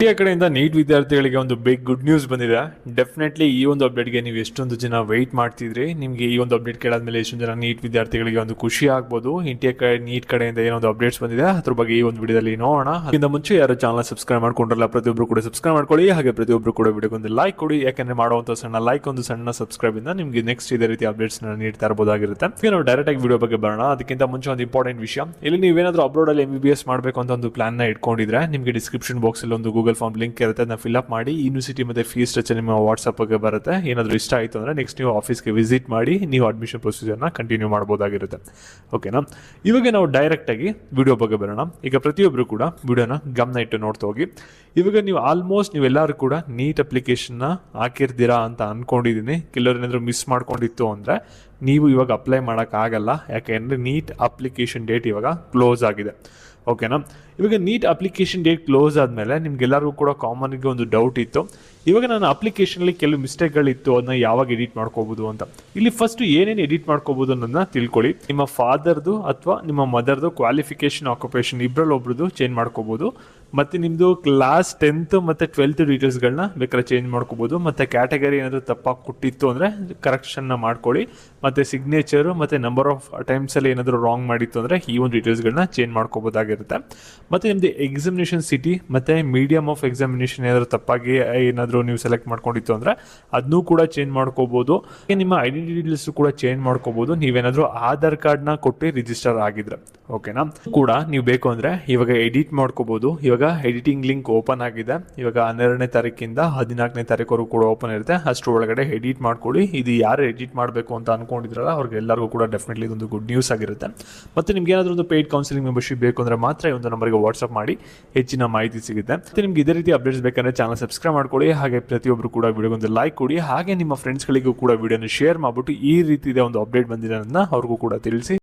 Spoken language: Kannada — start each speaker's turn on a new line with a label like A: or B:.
A: ಇಂಡಿಯಾ ಕಡೆಯಿಂದ ನೀಟ್ ವಿದ್ಯಾರ್ಥಿಗಳಿಗೆ ಒಂದು ಬಿಗ್ ಗುಡ್ ನ್ಯೂಸ್ ಬಂದಿದೆ. ಡೆಫಿನೆಟ್ಲಿ ಈ ಒಂದು ಅಪ್ಡೇಟ್ಗೆ ನೀವು ಎಷ್ಟೊಂದು ಜನ ವೆಯ್ಟ್ ಮಾಡ್ತಿದ್ರಿ. ನಿಮಗೆ ಈ ಒಂದು ಅಪ್ಡೇಟ್ ಕೇಳಾದ್ಮೇಲೆ ಎಷ್ಟೊಂದು ಜನ ನೀಟ್ ವಿದ್ಯಾರ್ಥಿಗಳಿಗೆ ಒಂದು ಖುಷಿ ಆಗ್ಬೋದು. ಇಂಡಿಯಾ ನೀಟ್ ಕಡೆಯಿಂದ ಏನೊಂದು ಅಪ್ಡೇಟ್ಸ್ ಬಂದಿದೆ ಅದ್ರ ಬಗ್ಗೆ ಈ ಒಂದು ವಿಡಿಯೋದಲ್ಲಿ ನೋಡೋಣ. ಅದಕ್ಕಿಂತ ಮುಂಚೆ ಯಾರು ಚಾನಲ್ ಸಬ್ಸ್ಕ್ರೈಬ್ ಮಾಡ್ಕೊಂಡ್ರಲ್ಲ ಪ್ರತಿಯೊಬ್ಬರು ಕೂಡ ಸಬ್ಸ್ಕ್ರೈಬ್ ಮಾಡ್ಕೊಳ್ಳಿ. ಹಾಗೆ ಪ್ರತಿಯೊಬ್ಬರು ಕೂಡ ವಿಡಿಯೋಗೆ ಒಂದು ಲೈಕ್ ಕೊಡಿ. ಯಾಕಂದ್ರೆ ಮಾಡುವಂತ ಸಣ್ಣ ಲೈಕ್, ಒಂದು ಸಣ್ಣ ಸಬ್ಸ್ಕ್ರೈಬ್ ಇಂದ ನಿಮಗೆ ನೆಕ್ಸ್ಟ್ ಇದೇ ರೀತಿ ಅಪ್ಡೇಟ್ಸ್ ನೀಡ್ತಾ ಇರಬಹುದಾಗಿರುತ್ತೆ. ಈಗ ನಾವು ಡೈರೆಕ್ಟ್ ಆಗಿ ವಿಡಿಯೋ ಬಗ್ಗೆ ಬರೋಣ. ಅದಕ್ಕಿಂತ ಮುಂಚೆ ಒಂದು ಇಂಪಾರ್ಟೆಂಟ್ ವಿಷಯ, ಇಲ್ಲಿ ನೀವೇನಾದ್ರೂ ಅಬ್ರಾಡ್ ಅಲ್ಲಿ MBBS ಮಾಡಬೇಕು ಅಂತ ಒಂದು ಪ್ಲಾನ್ ನ ಇಟ್ಕೊಂಡಿದ್ರೆ ನಿಮಗೆ ಡಿಸ್ಕ್ರಿಪ್ಷನ್ ಬಾಕ್ಸ್ ಅಲ್ಲಿ ಒಂದು ಗೂಗಲ್ ಫಾರ್ಮ್ ಲಿಂಕ್ ಇರುತ್ತೆ. ಫಿಲ್ಅಪ್ ಮಾಡಿ ಯೂನಿವರ್ಸಿಟಿ ಮತ್ತೆ ಫೀಸ್ ಸ್ಟ್ರಕ್ಚರ್ ನಿಮ್ಮ ವಾಟ್ಸಪ್ಗೆ ಬರುತ್ತೆ. ಏನಾದರೂ ಇಷ್ಟ ಆಯಿತು ಅಂದರೆ ನೆಕ್ಸ್ಟ್ ನೀವು ಆಫೀಸ್ಗೆ ವಿಸಿಟ್ ಮಾಡಿ ನೀವು ಅಡ್ಮಿಷನ್ ಪ್ರೊಸೀಜರ್ನ ಕಂಟಿನ್ಯೂ ಮಾಡ್ಬೋದಾಗಿರುತ್ತೆ. ಓಕೆನಾ, ಇವಾಗ ನಾವು ಡೈರೆಕ್ಟ್ ಆಗಿ ವಿಡಿಯೋ ಬಗ್ಗೆ ಬರೋಣ. ಈಗ ಪ್ರತಿಯೊಬ್ಬರು ಕೂಡ ವಿಡಿಯೋನ ಗಮನ ಇಟ್ಟು ನೋಡ್ತಾ ಹೋಗಿ. ಇವಾಗ ನೀವು ಆಲ್ಮೋಸ್ಟ್ ನೀವೆಲ್ಲರೂ ಕೂಡ ನೀಟ್ ಅಪ್ಲಿಕೇಶನ್ನ ಹಾಕಿರ್ತೀರಾ ಅಂತ ಅನ್ಕೊಂಡಿದ್ದೀನಿ. ಕೆಲವರು ಏನಾದರೂ ಮಿಸ್ ಮಾಡ್ಕೊಂಡಿತ್ತು ಅಂದರೆ ನೀವು ಇವಾಗ ಅಪ್ಲೈ ಮಾಡೋಕ್ಕಾಗಲ್ಲ. ಯಾಕೆಂದರೆ ನೀಟ್ ಅಪ್ಲಿಕೇಶನ್ ಡೇಟ್ ಇವಾಗ ಕ್ಲೋಸ್ ಆಗಿದೆ. ಓಕೆನಾ, ಇವಾಗ ನೀಟ್ ಅಪ್ಲಿಕೇಶನ್ ಡೇಟ್ ಕ್ಲೋಸ್ ಆದಮೇಲೆ ನಿಮ್ಗೆಲ್ಲರಿಗೂ ಕೂಡ ಕಾಮನ್ಗೆ ಒಂದು ಡೌಟ್ ಇತ್ತು, ಇವಾಗ ನನ್ನ ಅಪ್ಲಿಕೇಶನಲ್ಲಿ ಕೆಲವು ಮಿಸ್ಟೇಕ್ಗಳಿತ್ತು, ಅದನ್ನ ಯಾವಾಗ ಎಡಿಟ್ ಮಾಡ್ಕೋಬೋದು ಅಂತ. ಇಲ್ಲಿ ಫಸ್ಟ್ ಏನೇನು ಎಡಿಟ್ ಮಾಡ್ಕೋಬೋದು ಅನ್ನೋದನ್ನ ತಿಳ್ಕೊಳ್ಳಿ. ನಿಮ್ಮ ಫಾದರ್ದು ಅಥವಾ ನಿಮ್ಮ ಮದರ್ದು ಕ್ವಾಲಿಫಿಕೇಶನ್, ಆಕ್ಯುಪೇಷನ್ ಇಬ್ಬರಲ್ಲಿ ಒಬ್ರದ್ದು ಚೇಂಜ್ ಮಾಡ್ಕೋಬೋದು. ಮತ್ತು ನಿಮ್ಮದು ಕ್ಲಾಸ್ 10th ಮತ್ತು 12th ಡೀಟೇಲ್ಸ್ಗಳನ್ನ ಬೇಕಾದ್ರೆ ಚೇಂಜ್ ಮಾಡ್ಕೋಬೋದು. ಮತ್ತು ಕ್ಯಾಟಗರಿ ಏನಾದರೂ ತಪ್ಪಾಗಿ ಕೊಟ್ಟಿತ್ತು ಅಂದರೆ ಕರೆಕ್ಷನ್ನ ಮಾಡ್ಕೊಳ್ಳಿ. ಮತ್ತು ಸಿಗ್ನೇಚರು ಮತ್ತು ನಂಬರ್ ಆಫ್ ಟೈಮ್ಸಲ್ಲಿ ಏನಾದರೂ ರಾಂಗ್ ಮಾಡಿತ್ತು ಅಂದರೆ ಈ ಒಂದು ಡೀಟೇಲ್ಸ್ಗಳನ್ನ ಚೇಂಜ್ ಮಾಡ್ಕೋಬೋದಾಗಿರುತ್ತೆ. ಮತ್ತು ನಿಮ್ಮದು ಎಕ್ಸಾಮಿನೇಷನ್ ಸಿಟಿ ಮತ್ತು ಮೀಡಿಯಮ್ ಆಫ್ ಎಕ್ಸಾಮಿನೇಷನ್ ಏನಾದರೂ ತಪ್ಪಾಗಿ ಏನಾದರೂ ನೀವು ಸೆಲೆಕ್ಟ್ ಮಾಡ್ಕೊಂಡಿತ್ತು ಅಂದರೆ ಅದನ್ನೂ ಕೂಡ ಚೇಂಜ್ ಮಾಡ್ಕೋಬೋದು. ನಿಮ್ಮ ಐಡೆಂಟಿಟಿ ಡೀಟೇಲ್ಸ್ ಕೂಡ ಚೇಂಜ್ ಮಾಡ್ಕೋಬೋದು ನೀವೇನಾದರೂ ಆಧಾರ್ ಕಾರ್ಡ್ನ ಕೊಟ್ಟು ರಿಜಿಸ್ಟರ್ ಆಗಿದ್ರೆ. ಓಕೆನಾ, ಕೂಡ ನೀವು ಬೇಕು ಅಂದರೆ ಇವಾಗ ಎಡಿಟ್ ಮಾಡ್ಕೋಬೋದು. ಇವಾಗ ಎಡಿಟಿಂಗ್ ಲಿಂಕ್ ಓಪನ್ ಆಗಿದೆ. ಇವಾಗ 12ನೇ ತಾರೀಕಿಂದ 14ನೇ ತಾರೀಕುವರೆಗೂ ಕೂಡ ಓಪನ್ ಇರುತ್ತೆ. ಅಷ್ಟರ ಒಳಗಡೆ ಎಡಿಟ್ ಮಾಡ್ಕೊಳ್ಳಿ. ಇದು ಯಾರು ಎಡಿಟ್ ಮಾಡಬೇಕು ಅಂತ ಅನ್ಕೊಂಡಿದ್ರಲ್ಲ ಅವ್ರಿಗೆಲ್ಲರಿಗೂ ಕೂಡ ಡೆಫಿನೆಟ್ಲಿ ಇದೊಂದು ಗುಡ್ ನ್ಯೂಸ್ ಆಗಿರುತ್ತೆ. ಮತ್ತು ನಿಮ್ಗೆ ಏನಾದರೂ ಒಂದು ಪೇಯ್ಡ್ ಕೌನ್ಸಿಲಿಂಗ್ ಮೆಂಬರ್ಶಿಪ್ ಬೇಕು ಅಂದರೆ ಮಾತ್ರ ಈ ಒಂದು ನಂಬರ್ಗೆ ವಾಟ್ಸಪ್ ಮಾಡಿ ಹೆಚ್ಚಿನ ಮಾಹಿತಿ ಸಿಗುತ್ತೆ. ಮತ್ತು ನಿಮ್ಗೆ ಇದೇ ರೀತಿ ಅಪ್ಡೇಟ್ಸ್ ಬೇಕಂದ್ರೆ ಚಾನಲ್ ಸಬ್ಸ್ಕ್ರೈಬ್ ಮಾಡ್ಕೊಳ್ಳಿ. ಹಾಗೆ ಪ್ರತಿಯೊಬ್ಬರು ಕೂಡ ವಿಡಿಯೋಗೊಂದು ಲೈಕ್ ಕೊಡಿ. ಹಾಗೆ ನಿಮ್ಮ ಫ್ರೆಂಡ್ಸ್ಗಳಿಗೂ ಕೂಡ ವಿಡಿಯೋನ ಶೇರ್ ಮಾಡಿಬಿಟ್ಟು ಈ ರೀತಿ ಒಂದು ಅಪ್ಡೇಟ್ ಬಂದಿದೆ ಅನ್ನೋದನ್ನ ಅವ್ರಿಗೂ ಕೂಡ ತಿಳಿಸಿ.